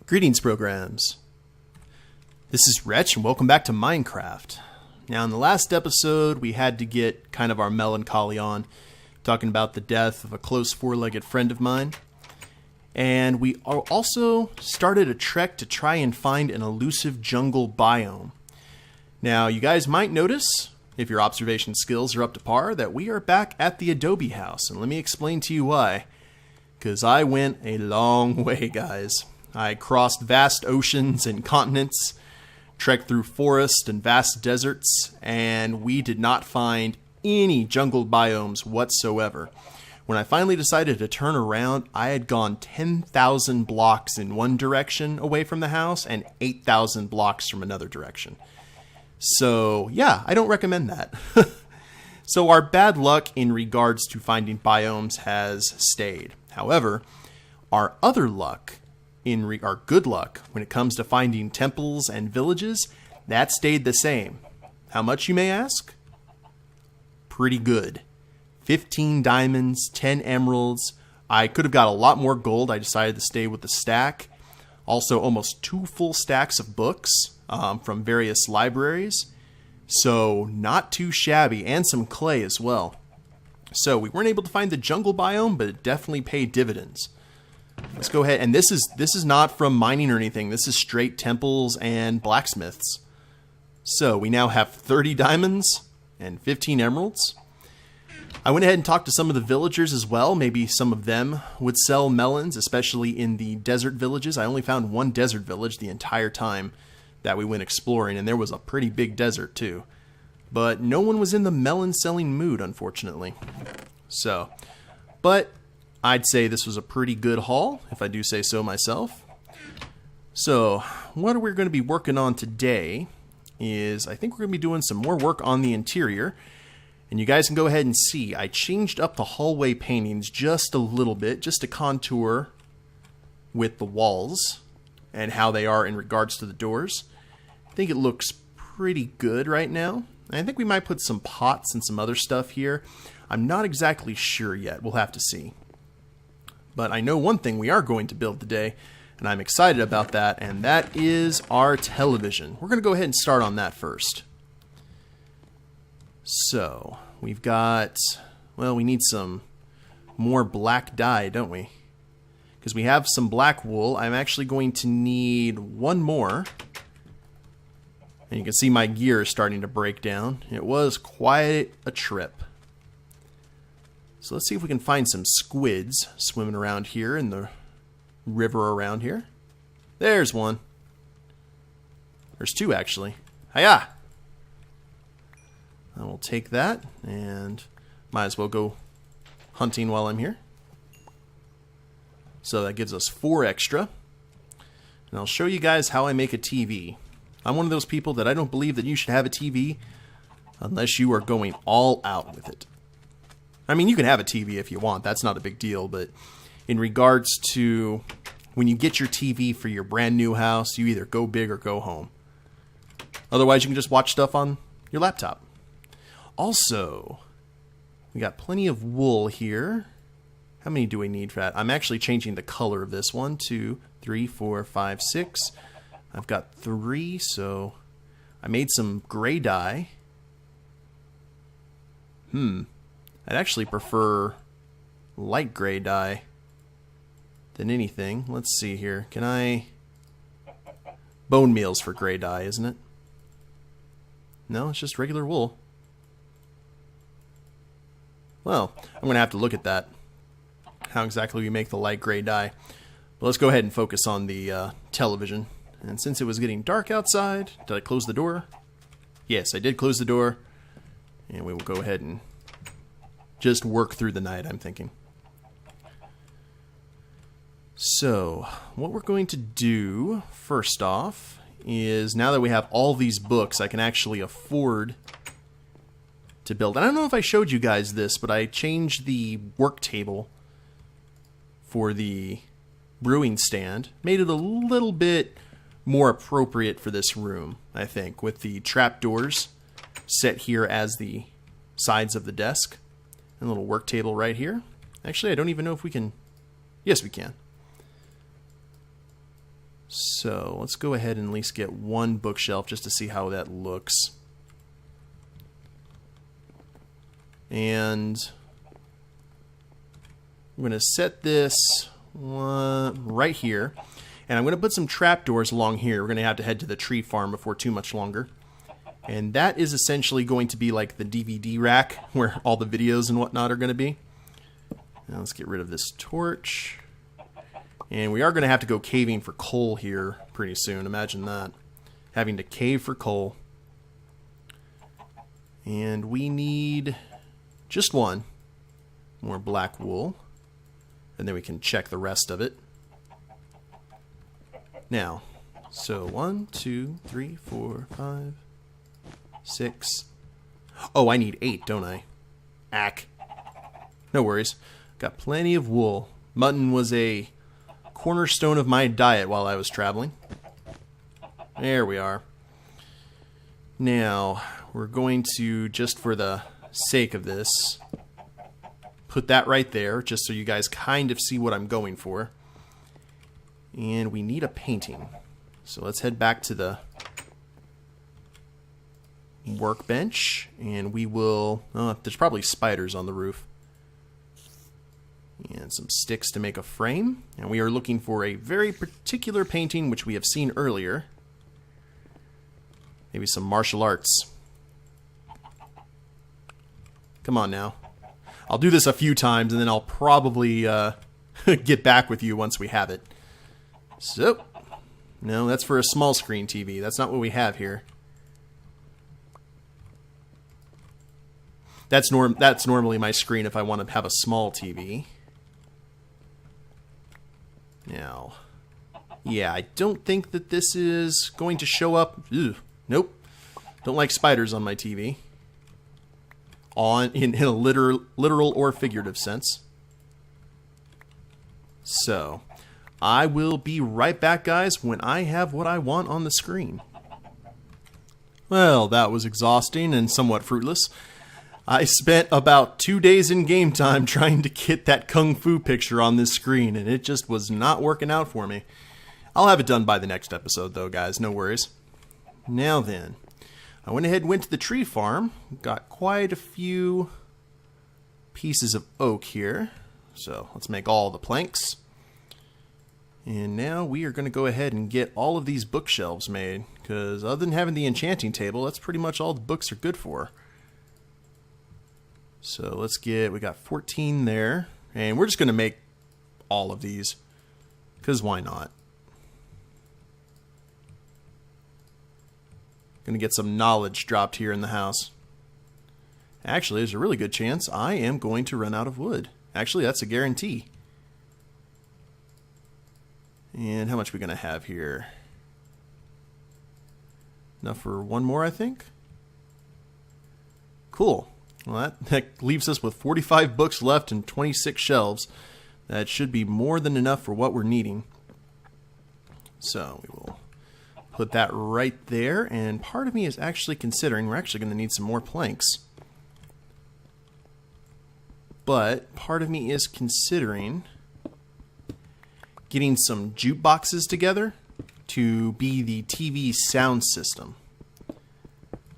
Greetings, programs. This is Wretch, and welcome back to Minecraft. Now, in the last episode, we had to get kind of our melancholy on, talking about the death of a close four-legged friend of mine. And we also started a trek to try and find an elusive jungle biome. Now, you guys might notice, if your observation skills are up to par, that we are back at the Adobe house. And let me explain to you why. Because I went a long way, guys. I crossed vast oceans and continents, trekked through forest and vast deserts, and we did not find any jungle biomes whatsoever. When I finally decided to turn around, I had gone 10,000 blocks in one direction away from the house and 8,000 blocks from another direction. So, yeah, I don't recommend that. So our bad luck in regards to finding biomes has stayed. However, our other luck, our good luck, when it comes to finding temples and villages, that stayed the same. How much, you may ask? Pretty good. 15 diamonds, 10 emeralds. I could have got a lot more gold. I decided to stay with the stack. Also, almost 2 full stacks of books from various libraries. So, not too shabby. And some clay as well. So, we weren't able to find the jungle biome, but it definitely paid dividends. Let's go ahead, and this is not from mining or anything. This is straight temples and blacksmiths. So we now have 30 diamonds and 15 emeralds. I went ahead and talked to some of the villagers as well. Maybe some of them would sell melons, especially in the desert villages. I only found one desert village the entire time that we went exploring, and there was a pretty big desert too. But no one was in the melon selling mood, unfortunately. So, but I'd say this was a pretty good haul, if I do say so myself. So, what we're going to be working on today is, I think we're going to be doing some more work on the interior. And you guys can go ahead and see, I changed up the hallway paintings just a little bit, just to contour with the walls and how they are in regards to the doors. I think it looks pretty good right now. I think we might put some pots and some other stuff here. I'm not exactly sure yet. We'll have to see. But I know one thing we are going to build today, and I'm excited about that, and that is our television. We're going to go ahead and start on that first. So, we've got, well, we need some more black dye, don't we? Because we have some black wool. I'm actually going to need one more. And you can see my gear is starting to break down. It was quite a trip. So let's see if we can find some squids swimming around here in the river around here. There's one. There's 2, actually. Hiya! I will take that, and might as well go hunting while I'm here. So that gives us 4 extra. And I'll show you guys how I make a TV. I'm one of those people that I don't believe that you should have a TV unless you are going all out with it. I mean, you can have a TV if you want. That's not a big deal. But in regards to when you get your TV for your brand new house, you either go big or go home. Otherwise, you can just watch stuff on your laptop. Also, we got plenty of wool here. How many do we need for that? I'm actually changing the color of this. 1, 2, 3, 4, 5, 6. I've got 3, so I made some gray dye. I'd actually prefer light gray dye than anything. Let's see here. Can I... Bone meal's for gray dye, isn't it? No, it's just regular wool. Well, I'm going to have to look at that. How exactly we make the light gray dye. But let's go ahead and focus on the television. And since it was getting dark outside, did I close the door? Yes, I did close the door. And we will go ahead and just work through the night, I'm thinking. So, what we're going to do, first off, is now that we have all these books, I can actually afford to build. And I don't know if I showed you guys this, but I changed the work table for the brewing stand. Made it a little bit more appropriate for this room, I think, with the trapdoors set here as the sides of the desk. And a little work table right here. Actually, I don't even know if we can... Yes, we can. So let's go ahead and at least get one bookshelf just to see how that looks. And I'm going to set this right here. And I'm going to put some trapdoors along here. We're going to have to head to the tree farm before too much longer. And that is essentially going to be like the DVD rack where all the videos and whatnot are going to be. Now let's get rid of this torch. And we are going to have to go caving for coal here pretty soon. Imagine that. Having to cave for coal. And we need just one more black wool. And then we can check the rest of it. Now, so 1, 2, 3, 4, 5, 6. Oh, I need 8, don't I? Ack. No worries. Got plenty of wool. Mutton was a cornerstone of my diet while I was traveling. There we are. Now, we're going to, just for the sake of this, put that right there, just so you guys kind of see what I'm going for. And we need a painting. So let's head back to the workbench, and we will... Oh, there's probably spiders on the roof. And some sticks to make a frame. And we are looking for a very particular painting, which we have seen earlier. Maybe some martial arts. Come on now. I'll do this a few times, and then I'll probably get back with you once we have it. So, no, that's for a small screen TV. That's not what we have here. That's normally my screen if I want to have a small TV. Now, yeah, I don't think that this is going to show up. Ugh, nope. Don't like spiders on my TV. In a literal or figurative sense. So, I will be right back, guys, when I have what I want on the screen. Well, that was exhausting and somewhat fruitless. I spent about 2 days in game time trying to get that Kung Fu picture on this screen, and it just was not working out for me. I'll have it done by the next episode, though, guys. No worries. Now then, I went ahead and went to the tree farm. Got quite a few pieces of oak here. So let's make all the planks. And now we are going to go ahead and get all of these bookshelves made, because other than having the enchanting table, that's pretty much all the books are good for. So let's get, we got 14 there, and we're just going to make all of these, because why not? Going to get some knowledge dropped here in the house. Actually, there's a really good chance I am going to run out of wood. Actually, that's a guarantee. And how much are we going to have here? Enough for one more, I think. Cool. Well, that leaves us with 45 books left and 26 shelves. That should be more than enough for what we're needing. So we will put that right there. And part of me is actually considering we're actually going to need some more planks. But part of me is considering getting some jukeboxes together to be the TV sound system.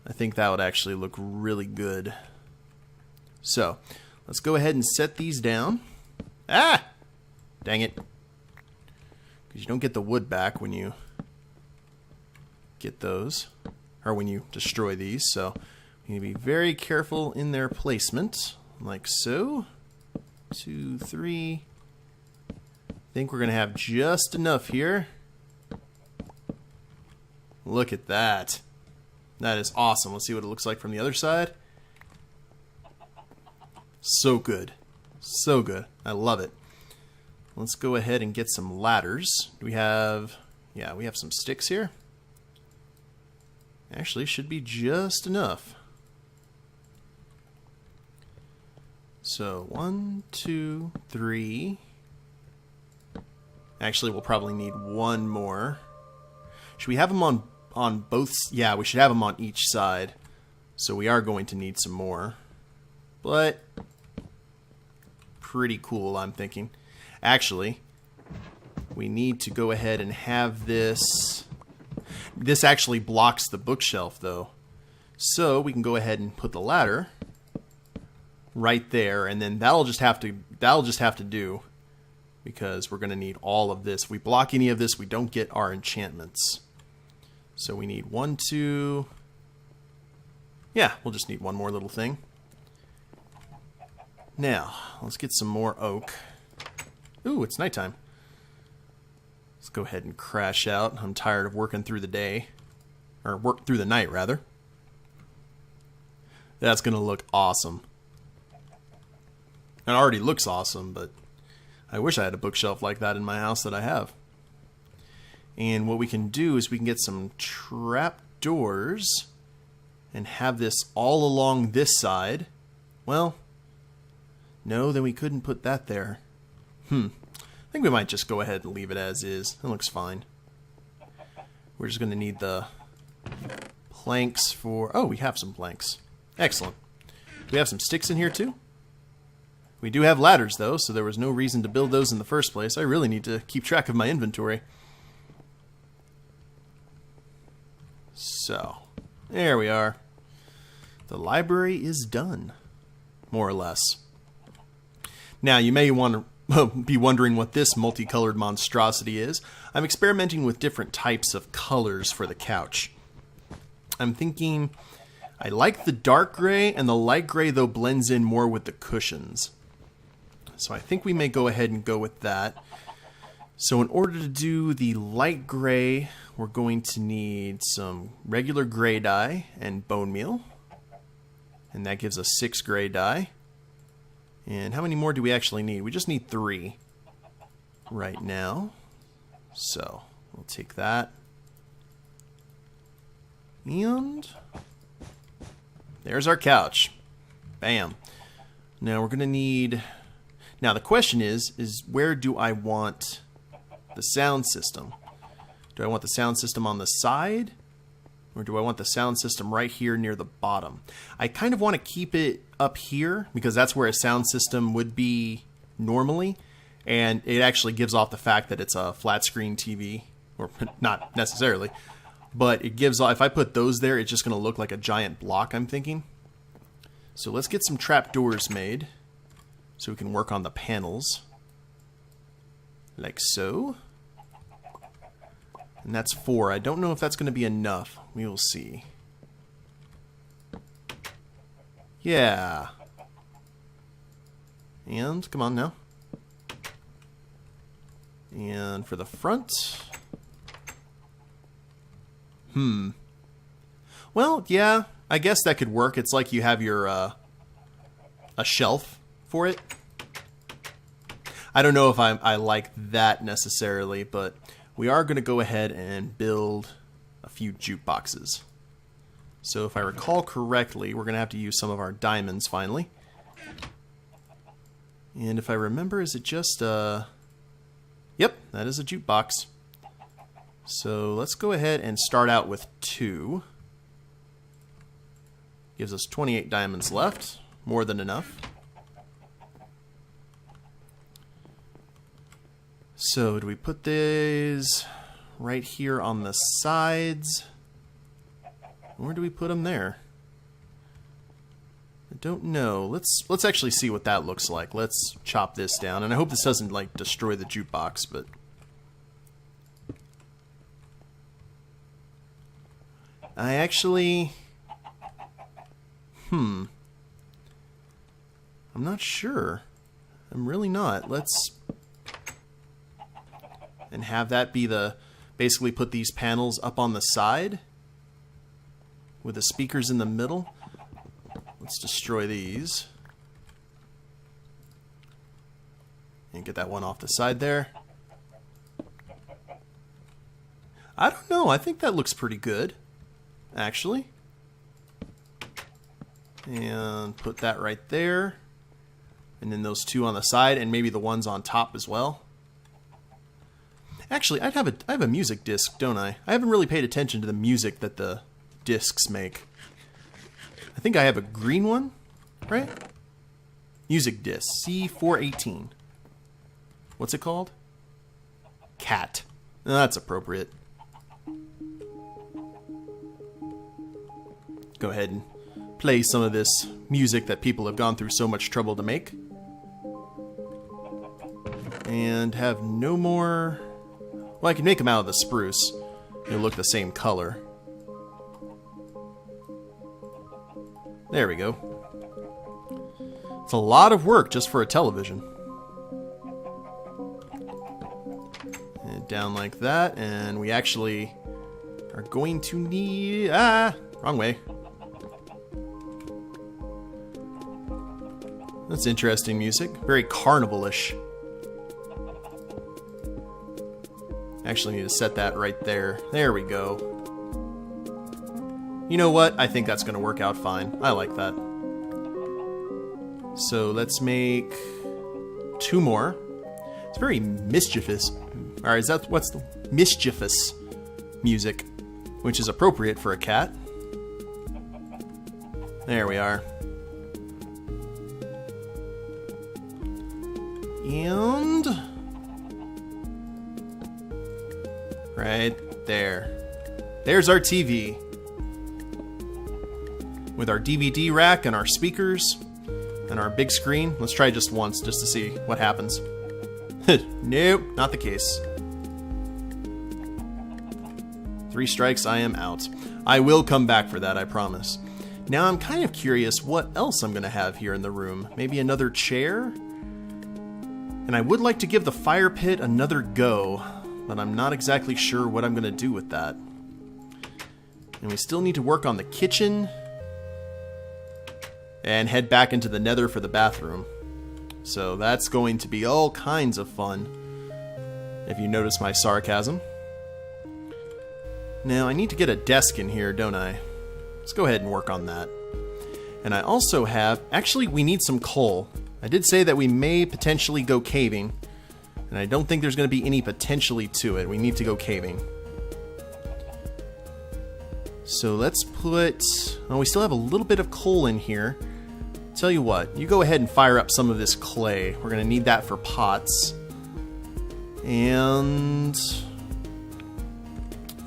I think that would actually look really good. So, let's go ahead and set these down. Ah! Dang it. Because you don't get the wood back when you get those, or when you destroy these. So, you need to be very careful in their placement, like so. 2, 3. I think we're going to have just enough here. Look at that. That is awesome. Let's see what it looks like from the other side. So good. So good. I love it. Let's go ahead and get some ladders. Do we have... Yeah, we have some sticks here. Actually, should be just enough. So, 1, 2, 3... Actually, we'll probably need one more. Should we have them on both? Yeah, we should have them on each side. So we are going to need some more. But pretty cool, I'm thinking. Actually, we need to go ahead and have this. This actually blocks the bookshelf, though. So we can go ahead and put the ladder right there, and then that'll just have to do, because we're going to need all of this. If we block any of this, we don't get our enchantments. So we need 1, 2. Yeah, we'll just need one more little thing. Now, let's get some more oak. Ooh, it's nighttime. Let's go ahead and crash out. I'm tired of working through the day. Or work through the night, rather. That's going to look awesome. It already looks awesome, but I wish I had a bookshelf like that in my house that I have. And what we can do is we can get some trap doors and have this all along this side. Well, no, then we couldn't put that there. I think we might just go ahead and leave it as is. It looks fine. We're just going to need the planks for... Oh, we have some planks. Excellent. Do we have some sticks in here too? We do have ladders though, so there was no reason to build those in the first place. I really need to keep track of my inventory. So, there we are. The library is done, more or less. Now, you may want to be wondering what this multicolored monstrosity is. I'm experimenting with different types of colors for the couch. I'm thinking I like the dark gray, and the light gray, though, blends in more with the cushions. So I think we may go ahead and go with that. So in order to do the light gray, we're going to need some regular gray dye and bone meal. And that gives us 6 gray dye. And how many more do we actually need? We just need 3 right now. So we'll take that. And there's our couch. Bam. Now we're going to need... Now the question is where do I want the sound system? Do I want the sound system on the side? Or do I want the sound system right here near the bottom? I kind of want to keep it up here because that's where a sound system would be normally. And it actually gives off the fact that it's a flat screen TV. Or not necessarily. But it gives off, if I put those there, it's just going to look like a giant block, I'm thinking. So let's get some trapdoors made. So we can work on the panels. Like so. And that's 4. I don't know if that's going to be enough. We will see. Yeah. And, come on now. And for the front. Well, yeah, I guess that could work. It's like you have your, a shelf for it. I don't know if I like that necessarily, but we are going to go ahead and build a few jukeboxes. So if I recall correctly, we're going to have to use some of our diamonds finally. And if I remember, is it just Yep, that is a jukebox. So let's go ahead and start out with 2. Gives us 28 diamonds left. More than enough. So do we put these right here on the sides? Or do we put them there? I don't know. Let's actually see what that looks like. Let's chop this down. And I hope this doesn't like destroy the jukebox, but I actually I'm not sure. I'm really not. Let's and have that be the basically put these panels up on the side with the speakers in the middle. Let's destroy these and get that one off the side there. I don't know. I think that looks pretty good, actually. And put that right there. And then those 2 on the side, and maybe the ones on top as well. Actually, I have a music disc, don't I? I haven't really paid attention to the music that the discs make. I think I have a green one, right? Music disc, C418. What's it called? cat. That's appropriate. Go ahead and play some of this music that people have gone through so much trouble to make. And have no more... Well, I can make them out of the spruce. They'll look the same color. There we go. It's a lot of work just for a television. And down like that, and we actually are going to need... wrong way. That's interesting music. Very carnival-ish. Actually need to set that right there. There we go. You know what? I think that's going to work out fine. I like that. So let's make 2 more. It's very mischievous. Alright, is that what's the mischievous music, which is appropriate for a cat. There we are. And right there. There's our TV. With our DVD rack and our speakers and our big screen. Let's try just once just to see what happens. Nope, not the case. 3 strikes, I am out. I will come back for that, I promise. Now I'm kind of curious what else I'm going to have here in the room. Maybe another chair? And I would like to give the fire pit another go, but I'm not exactly sure what I'm going to do with that. And we still need to work on the kitchen and head back into the nether for the bathroom. So that's going to be all kinds of fun, if you notice my sarcasm. Now I need to get a desk in here, don't I? Let's go ahead and work on that. And I also have... Actually, we need some coal. I did say that we may potentially go caving, and I don't think there's going to be any potentially to it. We need to go caving. So let's put... Oh, we still have a little bit of coal in here. Tell you what, you go ahead and fire up some of this clay. We're going to need that for pots. And...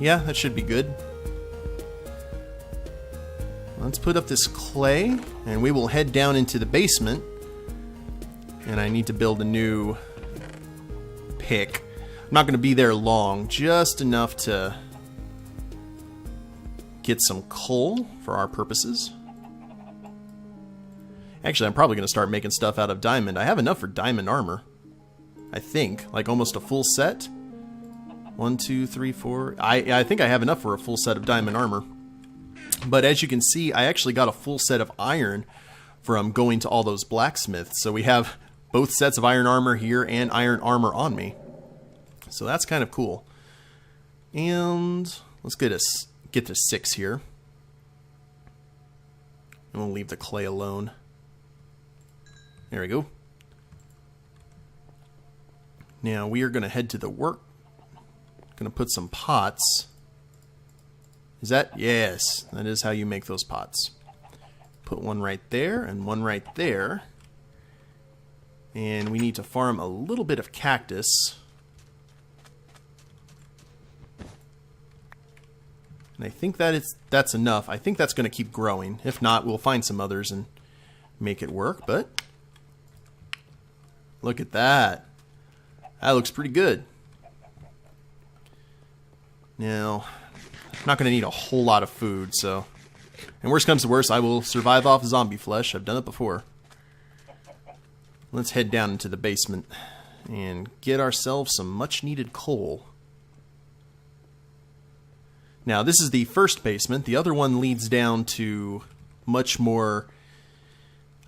yeah, that should be good. Let's put up this clay, and we will head down into the basement. And I need to build a new pick. I'm not going to be there long, just enough to get some coal for our purposes. Actually, I'm probably going to start making stuff out of diamond. I have enough for diamond armor. I think. Like almost a full set. 1, 2, 3, 4. I think I have enough for a full set of diamond armor. But as you can see, I actually got a full set of iron from going to all those blacksmiths. So we have both sets of iron armor here and iron armor on me. So that's kind of cool. And let's get to 6 here. And we'll leave the clay alone. There we go. Now we are going to head to the work. Going to put some pots. Is that? Yes, that is how you make those pots. Put one right there and one right there. And we need to farm a little bit of cactus. And I think that's enough. I think that's going to keep growing. If not, we'll find some others and make it work. But look at that. That looks pretty good. Now, I'm not going to need a whole lot of food, so... And worst comes to worst, I will survive off zombie flesh. I've done it before. Let's head down into the basement and get ourselves some much-needed coal. Now, this is the first basement. The other one leads down to much more,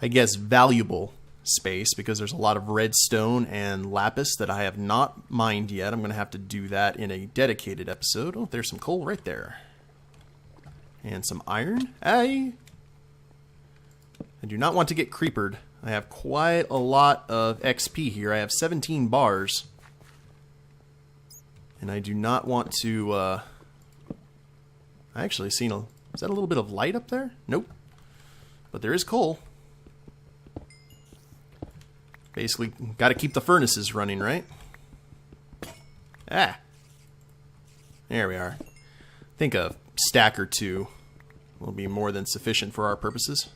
I guess, valuable space because there's a lot of redstone and lapis that I have not mined yet. I'm going to have to do that in a dedicated episode. Oh, there's some coal right there. And some iron. I do not want to get creepered. I have quite a lot of XP here. I have 17 bars. And I do not want to... I actually seen a... Is that a little bit of light up there? Nope. But there is coal. Basically, got to keep the furnaces running, right? Ah. There we are. I think a stack or two will be more than sufficient for our purposes.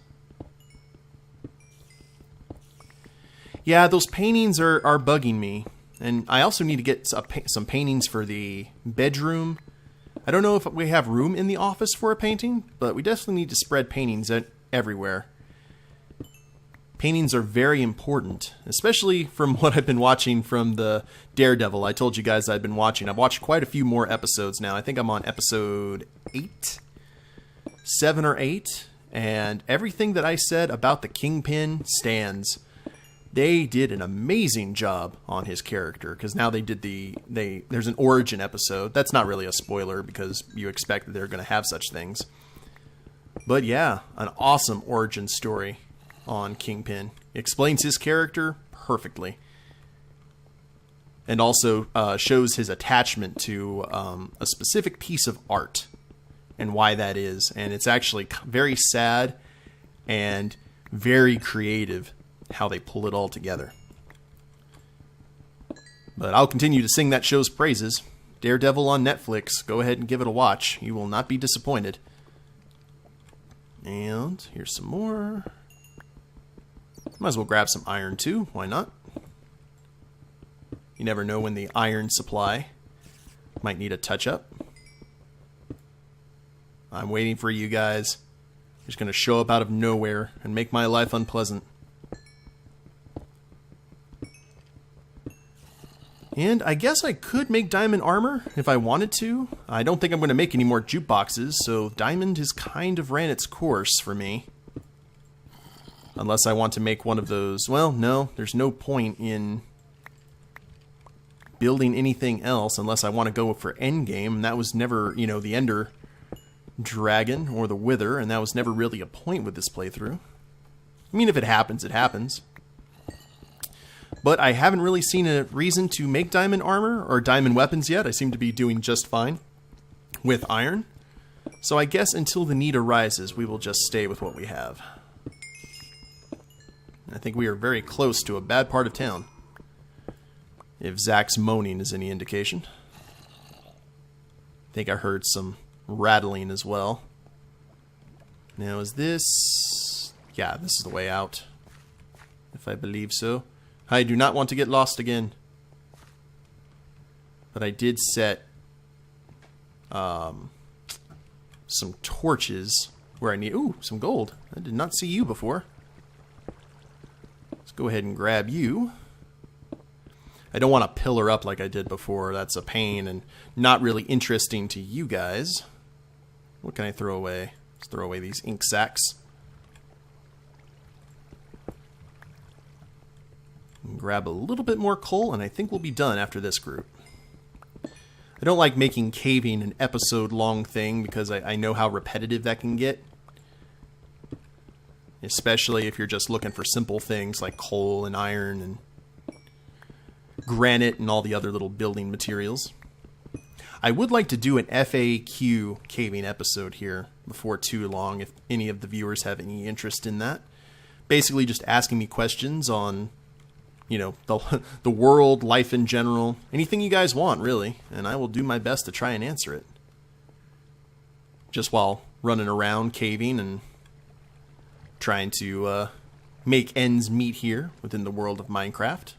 Yeah, those paintings are bugging me. And I also need to get some paintings for the bedroom. I don't know if we have room in the office for a painting, but we definitely need to spread paintings everywhere. Paintings are very important, especially from what I've been watching from the Daredevil. I told you guys I've been watching. I've watched quite a few more episodes now. I think I'm on episode 8, 7 or 8, and everything that I said about the Kingpin stands. They did an amazing job on his character, because now they did there's an origin episode. That's not really a spoiler because you expect that they're going to have such things. But yeah, an awesome origin story on Kingpin. It explains his character perfectly. And also shows his attachment to a specific piece of art and why that is. And it's actually very sad and very creative how they pull it all together. But I'll continue to sing that show's praises. Daredevil on Netflix. Go ahead and give it a watch. You will not be disappointed. And here's some more. Might as well grab some iron too. Why not? You never know when the iron supply might need a touch-up. I'm waiting for you guys. You're just going to show up out of nowhere and make my life unpleasant. And I guess I could make diamond armor if I wanted to. I don't think I'm going to make any more jukeboxes, so diamond has kind of ran its course for me. Unless I want to make one of those. Well, no, there's no point in building anything else unless I want to go for endgame. And that was never, the Ender Dragon or the Wither, and that was never really a point with this playthrough. I mean, if it happens, it happens. But I haven't really seen a reason to make diamond armor or diamond weapons yet. I seem to be doing just fine with iron. So I guess until the need arises, we will just stay with what we have. I think we are very close to a bad part of town. If Zach's moaning is any indication. I think I heard some rattling as well. Now is this... Yeah, this is the way out. If I believe so. I do not want to get lost again. But I did set some torches where I need... Ooh, some gold. I did not see you before. Let's go ahead and grab you. I don't want to pillar up like I did before. That's a pain and not really interesting to you guys. What can I throw away? Let's throw away these ink sacks. Grab a little bit more coal, and I think we'll be done after this group. I don't like making caving an episode-long thing because I know how repetitive that can get. Especially if you're just looking for simple things like coal and iron and granite and all the other little building materials. I would like to do an FAQ caving episode here before too long if any of the viewers have any interest in that. Basically just asking me questions on... the world, life in general, anything you guys want, really, and I will do my best to try and answer it. Just while running around caving and trying to make ends meet here within the world of Minecraft.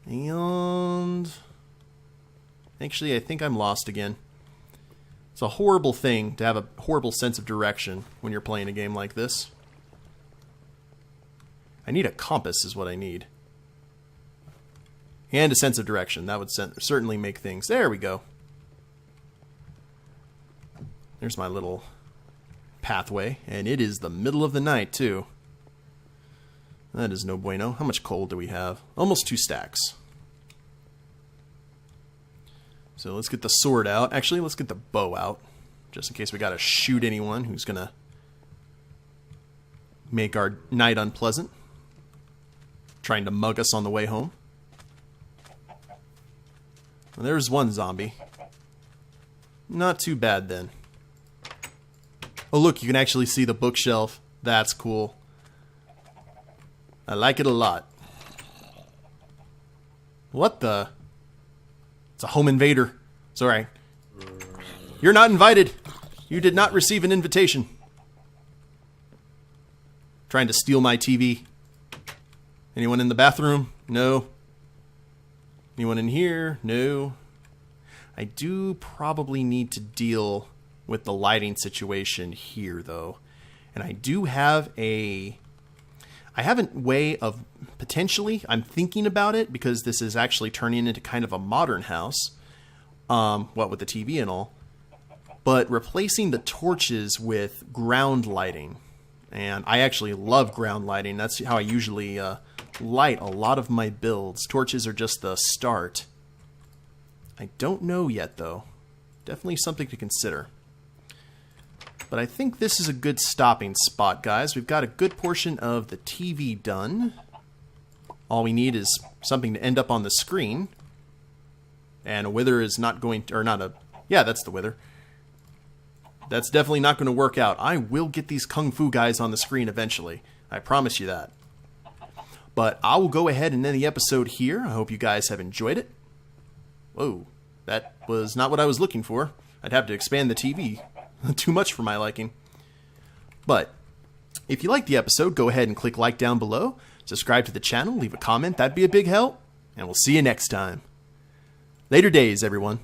And... Actually, I think I'm lost again. It's a horrible thing to have a horrible sense of direction when you're playing a game like this. I need a compass is what I need. And a sense of direction. That would certainly make things... There we go. There's my little pathway. And it is the middle of the night, too. That is no bueno. How much coal do we have? Almost 2 stacks. So let's get the sword out. Actually, let's get the bow out. Just in case we gotta shoot anyone who's gonna make our night unpleasant. Trying to mug us on the way home. Well, there's one zombie. Not too bad then. Oh look, you can actually see the bookshelf. That's cool. I like it a lot. What the? It's a home invader. It's alright. You're not invited. You did not receive an invitation. Trying to steal my TV. Anyone in the bathroom? No. Anyone in here? No. I do probably need to deal with the lighting situation here, though. And I do have a way of potentially, I'm thinking about it because this is actually turning into kind of a modern house. What with the TV and all. But replacing the torches with ground lighting. And I actually love ground lighting. That's how I usually light a lot of my builds. Torches are just the start. I don't know yet, though. Definitely something to consider. But I think this is a good stopping spot, guys. We've got a good portion of the TV done. All we need is something to end up on the screen. And a wither is not going to, or not a, yeah, that's the wither. That's definitely not going to work out. I will get these Kung Fu guys on the screen eventually. I promise you that. But I will go ahead and end the episode here. I hope you guys have enjoyed it. Whoa, that was not what I was looking for. I'd have to expand the TV. Too much for my liking. But if you liked the episode, go ahead and click like down below. Subscribe to the channel, leave a comment. That'd be a big help. And we'll see you next time. Later days, everyone.